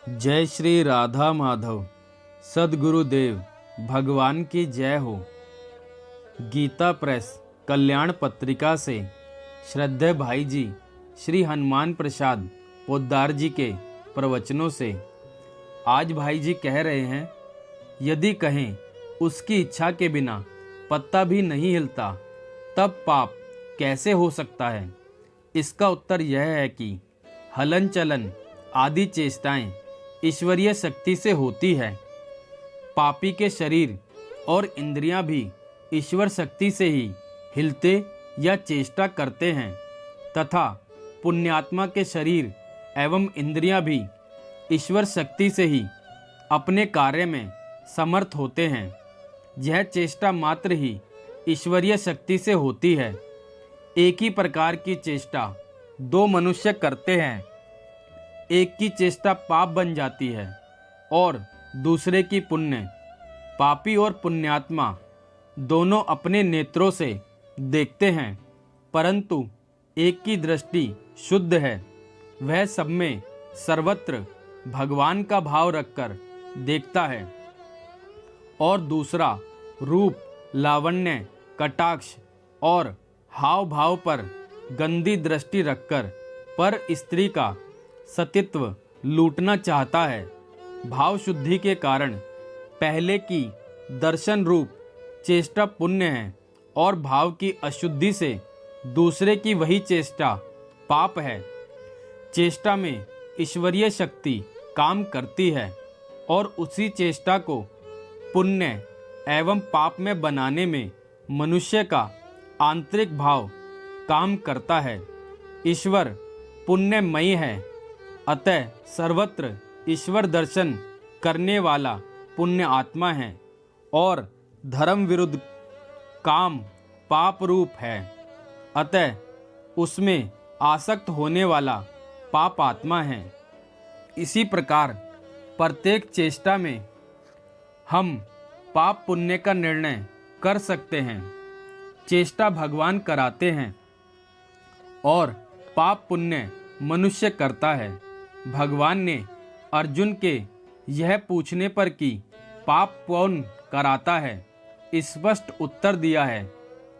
जय श्री राधा माधव। सद्गुरुदेव भगवान की जय हो। गीता प्रेस कल्याण पत्रिका से श्रद्धेय भाई जी श्री हनुमान प्रसाद पोद्दार जी के प्रवचनों से आज भाई जी कह रहे हैं, यदि कहें उसकी इच्छा के बिना पत्ता भी नहीं हिलता तब पाप कैसे हो सकता है। इसका उत्तर यह है कि हलन चलन आदि चेष्टाएं ईश्वरीय शक्ति से होती है। पापी के शरीर और इंद्रियां भी ईश्वर शक्ति से ही हिलते या चेष्टा करते हैं तथा पुण्यात्मा के शरीर एवं इंद्रियां भी ईश्वर शक्ति से ही अपने कार्य में समर्थ होते हैं। यह चेष्टा मात्र ही ईश्वरीय शक्ति से होती है। एक ही प्रकार की चेष्टा दो मनुष्य करते हैं, एक की चेष्टा पाप बन जाती है और दूसरे की पुण्य। पापी और पुण्यात्मा दोनों अपने नेत्रों से देखते हैं, परंतु एक की दृष्टि शुद्ध है, वह सब में सर्वत्र भगवान का भाव रखकर देखता है, और दूसरा रूप, लावण्य, कटाक्ष और हाव भाव पर गंदी दृष्टि रखकर पर स्त्री का सतीत्व लूटना चाहता है। भाव शुद्धि के कारण पहले की दर्शन रूप चेष्टा पुण्य है और भाव की अशुद्धि से दूसरे की वही चेष्टा पाप है। चेष्टा में ईश्वरीय शक्ति काम करती है और उसी चेष्टा को पुण्य एवं पाप में बनाने में मनुष्य का आंतरिक भाव काम करता है। ईश्वर पुण्यमयी है, अतः सर्वत्र ईश्वर दर्शन करने वाला पुण्य आत्मा है और धर्म विरुद्ध काम पाप रूप है, अतः उसमें आसक्त होने वाला पाप आत्मा है। इसी प्रकार प्रत्येक चेष्टा में हम पाप पुण्य का निर्णय कर सकते हैं। चेष्टा भगवान कराते हैं और पाप पुण्य मनुष्य करता है। भगवान ने अर्जुन के यह पूछने पर कि पाप कौन कराता है, स्पष्ट उत्तर दिया है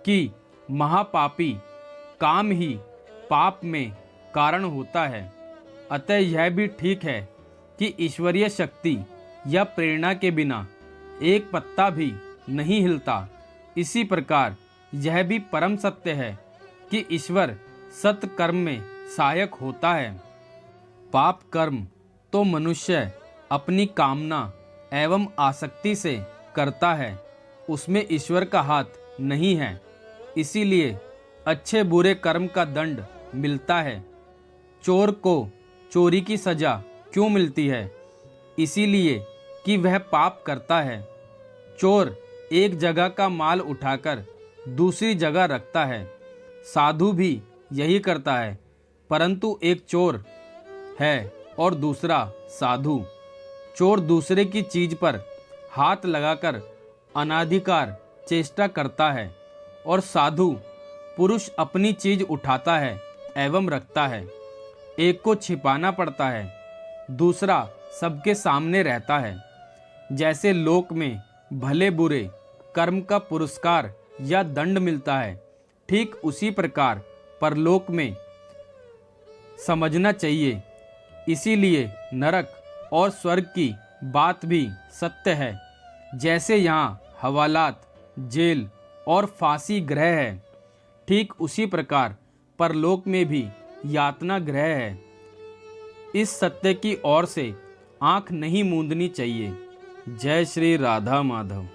कि महापापी काम ही पाप में कारण होता है। अतः यह भी ठीक है कि ईश्वरीय शक्ति या प्रेरणा के बिना एक पत्ता भी नहीं हिलता। इसी प्रकार यह भी परम सत्य है कि ईश्वर सत्कर्म में सहायक होता है। पाप कर्म तो मनुष्य अपनी कामना एवं आसक्ति से करता है, उसमें ईश्वर का हाथ नहीं है। इसीलिए अच्छे बुरे कर्म का दंड मिलता है। चोर को चोरी की सजा क्यों मिलती है? इसीलिए कि वह पाप करता है। चोर एक जगह का माल उठाकर दूसरी जगह रखता है, साधु भी यही करता है, परंतु एक चोर है और दूसरा साधु। चोर दूसरे की चीज पर हाथ लगाकर अनाधिकार चेष्टा करता है और साधु पुरुष अपनी चीज उठाता है एवं रखता है। एक को छिपाना पड़ता है, दूसरा सबके सामने रहता है। जैसे लोक में भले बुरे कर्म का पुरस्कार या दंड मिलता है, ठीक उसी प्रकार परलोक में समझना चाहिए। इसीलिए नरक और स्वर्ग की बात भी सत्य है। जैसे यहाँ हवालात, जेल और फांसी गृह है, ठीक उसी प्रकार परलोक में भी यातना गृह है। इस सत्य की ओर से आंख नहीं मूंदनी चाहिए। जय श्री राधा माधव।